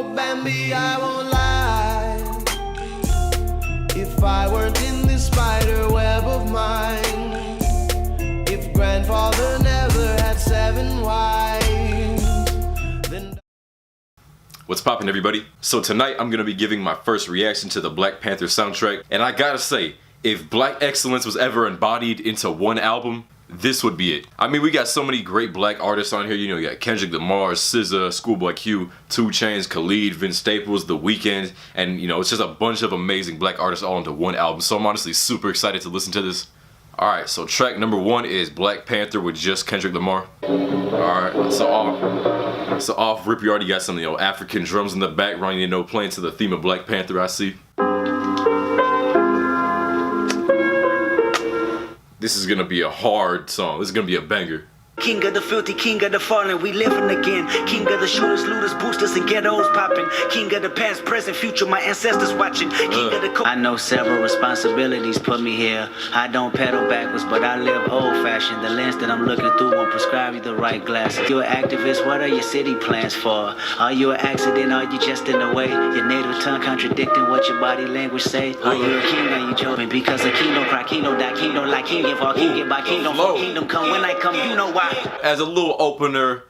Oh, Bambi, I won't lie. If I weren't in this spider web of mine, if grandfather never had 7 wives, then... What's poppin', everybody? So tonight I'm gonna be giving my first reaction to the Black Panther soundtrack, and I gotta say, if black excellence was ever embodied into one album, this would be it. I mean, we got so many great black artists on here. You know, you got Kendrick Lamar, SZA, Schoolboy Q, 2 Chainz, Khalid, Vince Staples, The Weeknd, and you know, it's just a bunch of amazing black artists all into one album. So I'm honestly super excited to listen to this. Alright, so track number 1 is Black Panther with just Kendrick Lamar. Alright, so off rip, you already got some, you know, African drums in the background, you know, playing to the theme of Black Panther, I see. This is gonna be a hard song. This is gonna be a banger. King of the filthy, king of the fallen, we living again. King of the shooters, looters, boosters, and ghettos popping. King of the past, present, future, my ancestors watching. King of the I know several responsibilities put me here. I don't pedal backwards, but I live old-fashioned. The lens that I'm looking through won't prescribe you the right glasses. You're an activist, what are your city plans for? Are you an accident, are you just in the way? Your native tongue contradicting what your body language say? Are you a king, are you chosen? Because a king don't cry, king don't die, king don't like, king give all, king get by, king don't fall, kingdom come. When I come, you know why. As a little opener,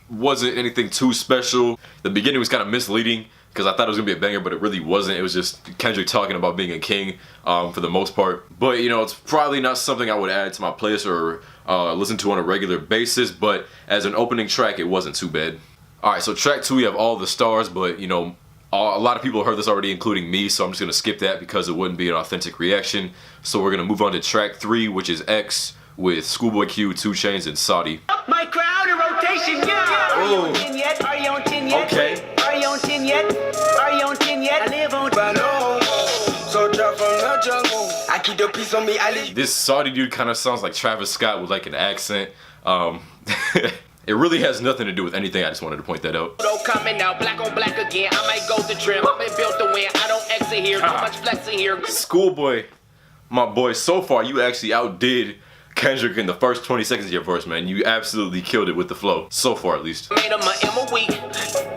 wasn't anything too special. The beginning was kind of misleading because I thought it was gonna be a banger, but it really wasn't. It was just Kendrick talking about being a king for the most part. But you know, it's probably not something I would add to my playlist or listen to on a regular basis, but as an opening track, it wasn't too bad. Alright, so track 2, we have All the Stars, but you know, a lot of people heard this already, including me, so I'm just gonna skip that because it wouldn't be an authentic reaction. So we're gonna move on to track 3, which is X, with Schoolboy Q, 2 Chainz, and Saudi. My crowd in rotation, yeah. Are you on 10 yet? Are you on 10 yet? Okay. Are you on 10 yet? Are you on 10 yet? I live on So drop from the jungle. I keep the peace on me, I live. This Saudi dude kind of sounds like Travis Scott with like an accent. It really has nothing to do with anything. I just wanted to point that out. Coming out black on black again. I might go to trim. I've been built to win. I don't exit here. Too much flexing here. Schoolboy, my boy, so far you actually outdid Kendrick in the first 20 seconds of your verse, man. You absolutely killed it with the flow. So far, at least. Made him a M a week.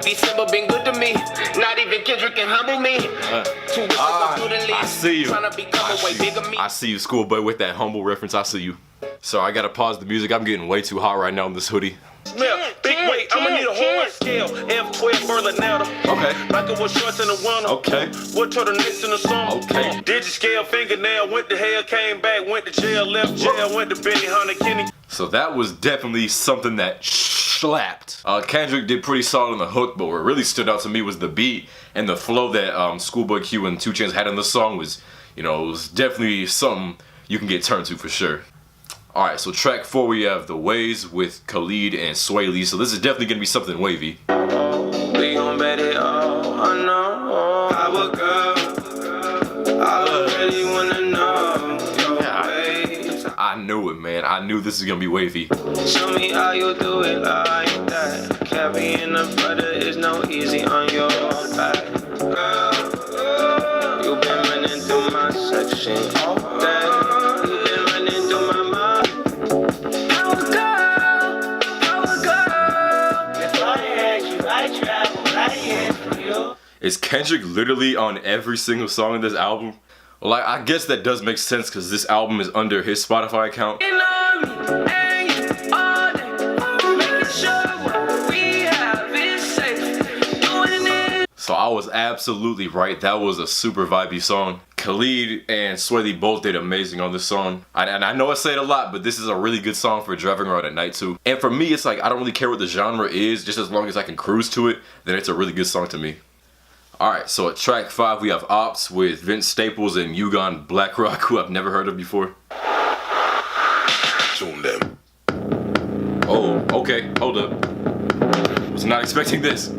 December been good to me. Not even Kendrick can humble me. I see you. Trying to become a way bigger me. I see you, Schoolboy, with that humble reference. I see you. So I gotta pause the music. I'm getting way too hot right now in this hoodie. Smell, big weight, I'ma need a horn scale. F12 Berlinetta. Okay. Like it was shorts in the winter. Okay. What turtlenecks in the summer. Okay. Digit-scale fingernail, went to hell, came back, went to jail, left jail, went to Benny Hunter Kenny. So that was definitely something that slapped. Kendrick did pretty solid on the hook, but what really stood out to me was the beat and the flow that Schoolboy Q and 2 Chainz had in the song was, you know, it was definitely something you can get turned to for sure. Alright, so track 4 we have The Ways with Khalid and Sway Lee, so this is definitely gonna be something wavy. We gon' bet it all, I know. Our girl, I already wanna know your ways. I knew it, man. I knew this is gonna be wavy. Show me how you do it like that. Carrying a brother is no easy on your back. Girl, you been running through my section all day. You been running through my mind. Our girl, if I had you, I travel right here for you. Is Kendrick literally on every single song in this album? Well, like, I guess that does make sense because this album is under his Spotify account. So I was absolutely right. That was a super vibey song. Khalid and Sway Lee both did amazing on this song. And I know I say it a lot, but this is a really good song for driving around at night too. And for me, it's like I don't really care what the genre is, just as long as I can cruise to it, then it's a really good song to me. Alright, so at track 5 we have Opps with Vince Staples and Yugon Blackrock, who I've never heard of before. Tune them. Oh, okay, hold up. Was not expecting this.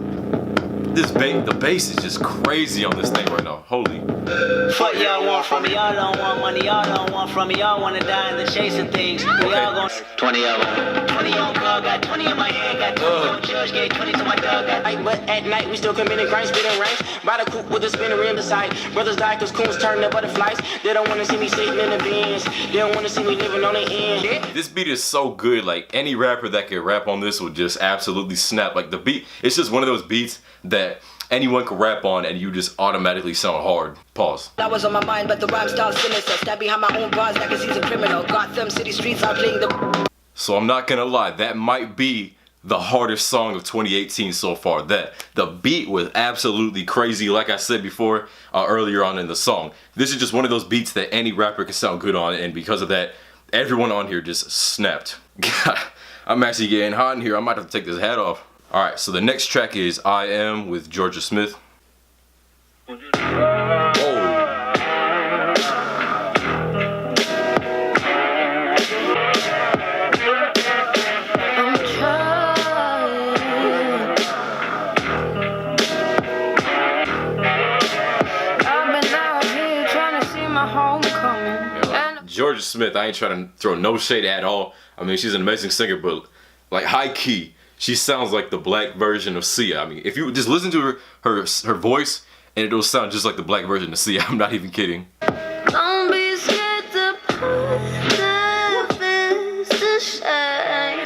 The bass is just crazy on this thing right now. Holy. Fuck y'all want from me, y'all don't want money, y'all don't want from me, y'all wanna die in the chase of things. We all gon' 20 of them. 20 on girl, got 20 in my hand, got 20 on judge, gave 20 to my dog, got but at night we still committing crimes, spitting ranks. By the coupe with a spinning rim beside. Brothers die cause coons turn to butterflies. They don't wanna see me sitting in the bins. They don't wanna see me living on the end. This beat is so good, like any rapper that could rap on this would just absolutely snap. Like the beat, it's just one of those beats that anyone could rap on and you just automatically sound hard. Pause. That was on my mind, but the rhyme style sinister. Stab behind my own bars like a seasoned criminal. Gotham City streets are playing the... So I'm not gonna lie, that might be the hardest song of 2018 so far. That the beat was absolutely crazy, like I said before, earlier on in the song. This is just one of those beats that any rapper can sound good on, and because of that, everyone on here just snapped. God, I'm actually getting hot in here. I might have to take this hat off. Alright, so the next track is I Am with Georgia Smith. Georgia Smith, I ain't trying to throw no shade at all. I mean, she's an amazing singer, but like high key, she sounds like the black version of Sia. I mean, if you just listen to her voice, and it'll sound just like the black version of Sia. I'm not even kidding. Don't be scared to put the face to shame.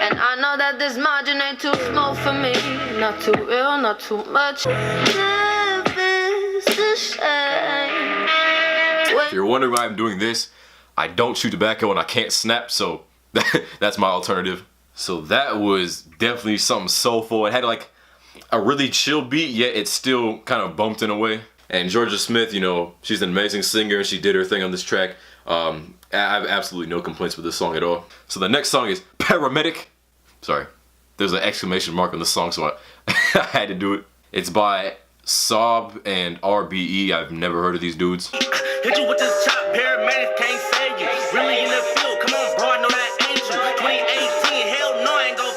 And I know that this margin ain't too small for me. Not too real, not too much. The face to shame. If you're wondering why I'm doing this, I don't chew tobacco and I can't snap, so that's my alternative. So that was definitely something soulful. It had like a really chill beat, yet it still kind of bumped in a way. And Georgia Smith, you know, she's an amazing singer and she did her thing on this track. I have absolutely no complaints with this song at all. So the next song is Paramedic. Sorry, there's an exclamation mark on the song, so I had to do it. It's by Sob and RBE. I've never heard of these dudes. Hit you with this chop, paramedic can't save you. Really in the field, come on, bro, I know that ain't you. 2018, hell no, I ain't gon'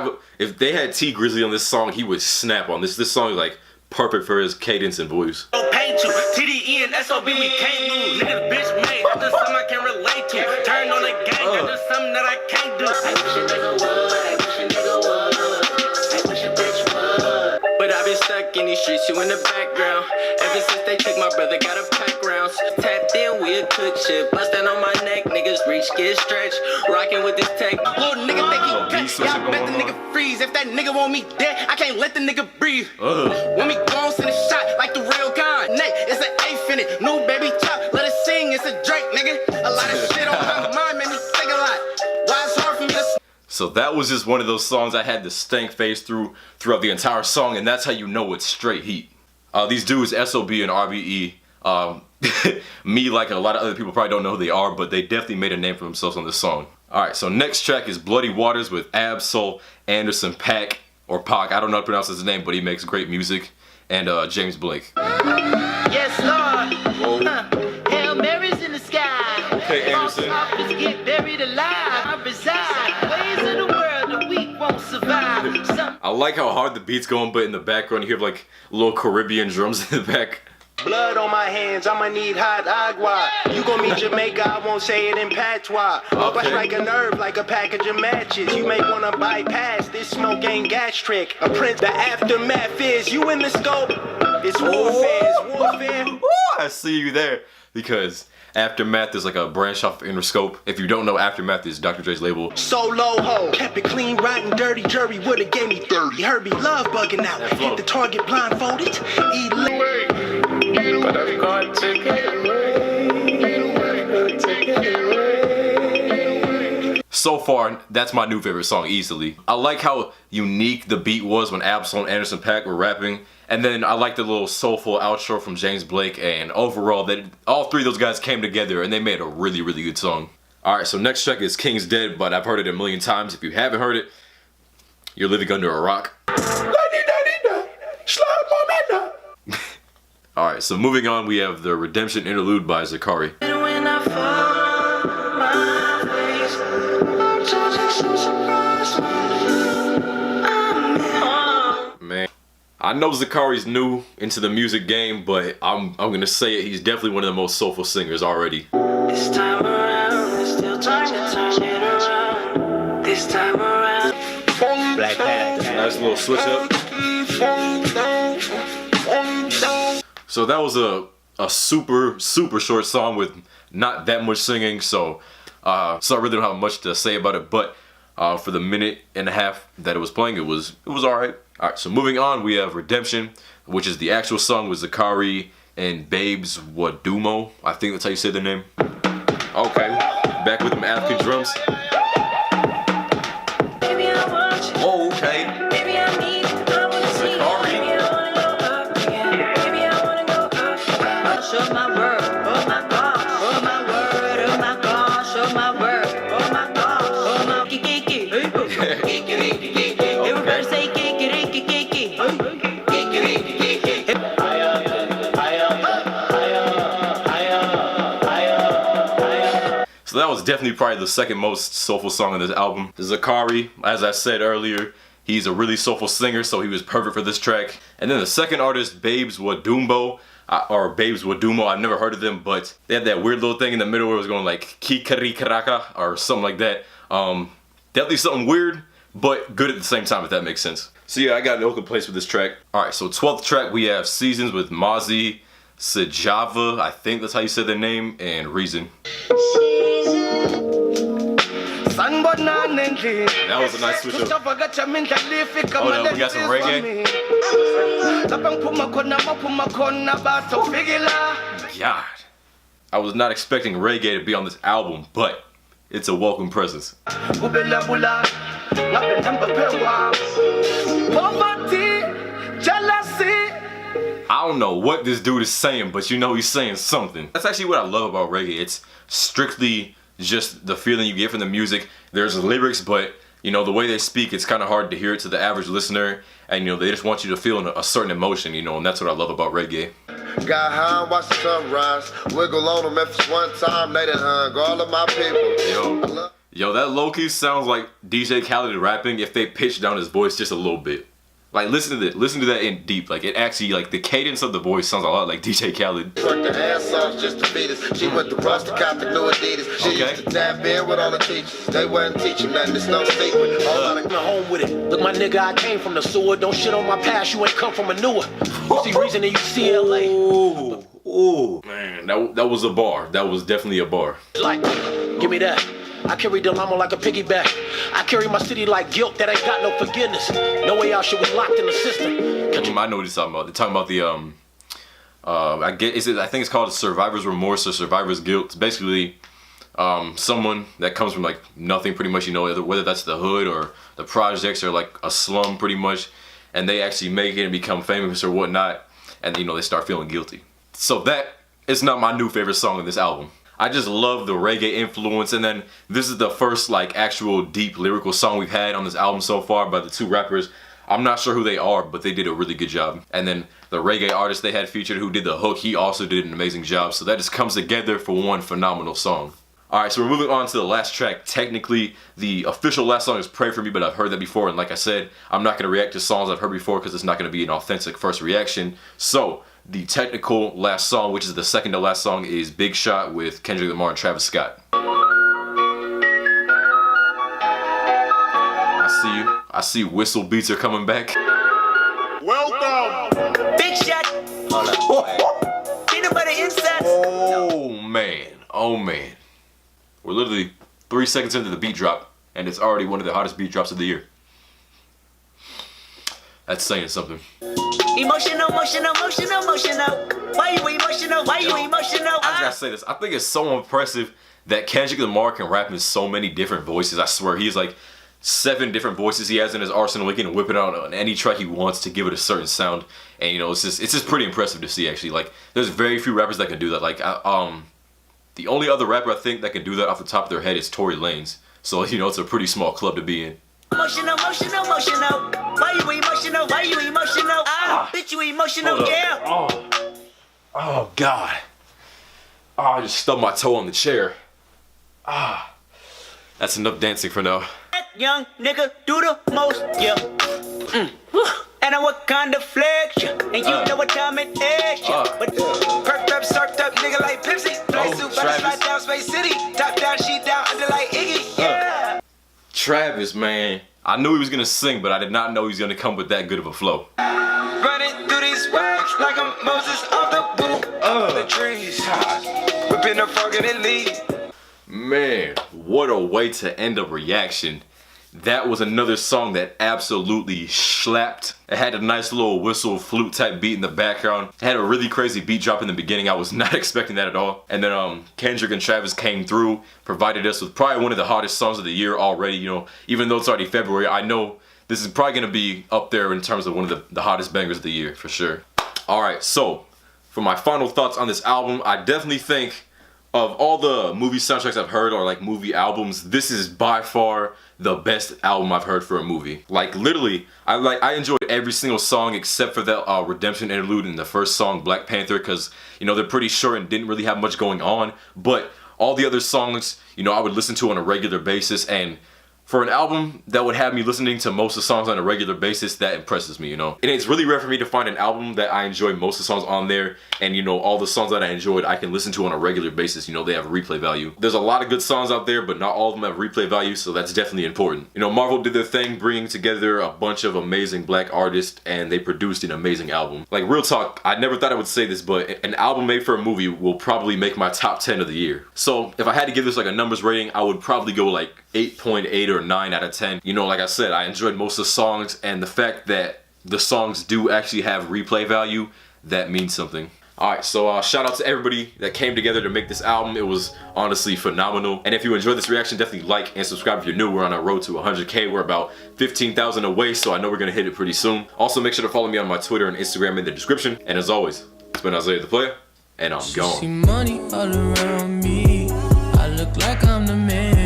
Yo, if they had T Grizzly on this song, he would snap on this. This song is like perfect for his cadence and voice. go paint you. TDE and SOB, we can't lose. Nigga, the bitch made. That's just something I can relate to. Turn on the gang, that's just something that I can't do. I wish a nigga would, I wish a nigga would. I wish a bitch would. But I've been stuck in these streets, you in the background. Ever since they took my brother, got a pack rounds. Tapped in, we a cook shit. Bustin' on my neck, niggas reach, get stretched. Rockin' with this tech. Little nigga think he cut. Y'all bet the nigga freeze. If that nigga want me dead, I can't let the nigga breathe. When we gon' send a shot like the real gun. Nate, it's an eighth in it. New baby chop, let it sing, it's a Drake, nigga. A lot of shit on my mind, made me think a lot. Why it's hard for me to... So that was just one of those songs I had the stank face throughout the entire song, and that's how you know it's straight heat. These dudes, SOB and RBE, me, like a lot of other people, probably don't know who they are, but they definitely made a name for themselves on this song. Alright, so next track is Bl00dy Waters with Ab-Soul, Anderson .Paak, or Pac, I don't know how to pronounce his name, but he makes great music, and James Blake. Yes, Lord. Hail Mary's in the sky. Okay, Anderson. Officers get buried alive. I reside. Ways of the world, the weak won't survive. I like how hard the beat's going, but in the background you hear like little Caribbean drums in the back. Blood on my hands, I'ma need hot agua. You gon' meet Jamaica, I won't say it in patois. Up I strike a nerve like a package of matches. You may wanna bypass, this smoke ain't gas trick. A prince, the aftermath is you in the scope. It's warfare, it's warfare. Ooh, I see you there. Because Aftermath is like a branch off of Interscope. If you don't know, Aftermath is Dr. Dre's label. Solo ho, kept it clean, rotten, dirty, jury would've gave me 30. Herbie love bugging out, hit the target blindfolded, eat away. But I've got to get away. So far, that's my new favorite song easily. I like how unique the beat was when Ab-Soul and Anderson .Paak were rapping. And then I like the little soulful outro from James Blake, and overall, all three of those guys came together and they made a really, really good song. Alright, so next track is King's Dead, but I've heard it a million times. If you haven't heard it, you're living under a rock. Alright, so moving on, we have the Redemption Interlude by Zakari. Man, I know Zakari's new into the music game, but I'm gonna say it. He's definitely one of the most soulful singers already. This time around, it's still time to turn it around. This time around. Black Panther. Nice little switch up. So that was a super short song with not that much singing. So I really don't have much to say about it. But for the minute and a half that it was playing, it was alright. Alright, so moving on, we have Redemption, which is the actual song with Zakari and Bl00dy. I think that's how you say their name. Okay, back with them African drums. Oh, okay. So that was definitely probably the second most soulful song on this album. Zakari, as I said earlier, he's a really soulful singer, so he was perfect for this track. And then the second artist, Bl00dy, I've never heard of them, but they had that weird little thing in the middle where it was going like Kikari Karaka or something like that. Definitely something weird, but good at the same time, if that makes sense. So yeah, I got no complaints with this track. Alright, so 12th track, we have Seasons with Mozzie, Sajava, I think that's how you said their name, and Reason. That was a nice switch up. Oh no, we got some reggae. God, I was not expecting reggae to be on this album, but it's a welcome presence. I don't know what this dude is saying, but you know he's saying something. That's actually what I love about reggae. It's strictly just the feeling you get from the music. There's lyrics, but you know, the way they speak, it's kind of hard to hear it to the average listener. And you know, they just want you to feel a certain emotion, you know, and that's what I love about reggae. Got high, watch the sunrise. Wiggle on them Memphis one time, they done hung all of my people. Yo, that low-key sounds like DJ Khaled rapping if they pitched down his voice just a little bit. Like, listen to that in deep. Like, it actually, like, the cadence of the voice sounds a lot like DJ Khaled. Worked her ass off just to beat us. She went to Ross to cop the new Adidas. She used to tap in with all the teachers. They wasn't teaching nothing, it's no secret. I'm home with it. Look, my nigga, I came from the sewer. Don't shit on my past, you ain't come from a newer. You see Reason in UCLA. Ooh, man, that was a bar. That was definitely a bar. Like, give me that. I carry Delamo like a piggyback. I carry my city like guilt that ain't got no forgiveness. No way out, shit was locked in the system. I know what he's talking about. They're talking about the I think it's called survivor's remorse or survivor's guilt. It's basically someone that comes from like nothing, pretty much, you know, whether that's the hood or the projects or like a slum, pretty much, and they actually make it and become famous or whatnot, and you know, they start feeling guilty. So that is not my new favorite song in this album. I just love the reggae influence, and then this is the first like actual deep lyrical song we've had on this album so far by the two rappers. I'm not sure who they are, but they did a really good job. And then the reggae artist they had featured who did the hook, he also did an amazing job. So that just comes together for one phenomenal song. Alright, so we're moving on to the last track. Technically, the official last song is Pray For Me, but I've heard that before, and like I said, I'm not going to react to songs I've heard before because it's not going to be an authentic first reaction. So, the technical last song, which is the second to last song, is Big Shot with Kendrick Lamar and Travis Scott. I see whistle beats are coming back. Welcome! Big Shot. Peanut butter inside. Oh man. We're literally 3 seconds into the beat drop, and it's already one of the hottest beat drops of the year. That's saying something. Emotional. Why you emotional? I just gotta say this. I think it's so impressive that Kendrick Lamar can rap in so many different voices. I swear, he's like 7 different voices he has in his arsenal. He can whip it out on any track he wants to give it a certain sound. And you know, it's just pretty impressive to see actually. Like, there's very few rappers that can do that. Like, the only other rapper I think that can do that off the top of their head is Tory Lanez. So, you know, it's a pretty small club to be in. Emotional. Why you emotional? Bitch, you emotional, yeah. Oh God. Oh, I just stubbed my toe on the chair. That's enough dancing for now. Young nigga do the most, yeah. And I what kind of flex, yeah. And you know what time it is, yeah. But perked up, surfed up, nigga like Pepsi. Play suit, but slide down Space City. Top down, she down under like Iggy, yeah. Travis, man. I knew he was gonna sing, but I did not know he was gonna come with that good of a flow. Running through these wax like I'm Moses off the boot. The trees, whipping the frog and it leaves. Man, what a way to end a reaction. That was another song that absolutely slapped. It had a nice little whistle flute type beat in the background. It had a really crazy beat drop in the beginning. I was not expecting that at all. And then Kendrick and Travis came through, provided us with probably one of the hottest songs of the year already. You know, even though it's already February, I know this is probably gonna be up there in terms of one of the hottest bangers of the year for sure. Alright, so for my final thoughts on this album, I definitely think of all the movie soundtracks I've heard or like movie albums, this is by far the best album I've heard for a movie. Like literally, I enjoyed every single song except for that Redemption interlude in the first song, Black Panther, because you know they're pretty short and didn't really have much going on. But all the other songs, you know, I would listen to on a regular basis, and for an album that would have me listening to most of the songs on a regular basis, that impresses me, you know. And it's really rare for me to find an album that I enjoy most of the songs on there, and you know, all the songs that I enjoyed I can listen to on a regular basis. You know, they have replay value. There's a lot of good songs out there, but not all of them have replay value, so that's definitely important. You know, Marvel did their thing bringing together a bunch of amazing black artists, and they produced an amazing album. Like, real talk, I never thought I would say this, but an album made for a movie will probably make my top 10 of the year. So if I had to give this like a numbers rating, I would probably go like 8.8 or 9 out of 10. You know, like I said, I enjoyed most of the songs, and the fact that the songs do actually have replay value, that means something. Alright, so shout out to everybody that came together to make this album. It was honestly phenomenal. And if you enjoyed this reaction, definitely like and subscribe if you're new. We're on our road to 100K. We're about 15,000 away, so I know we're gonna hit it pretty soon. Also, make sure to follow me on my Twitter and Instagram in the description. And as always, it's been Isaiah the Player, and I'm gone. See money all around me. I look like I'm the man.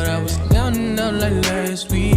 I was down and out like last week.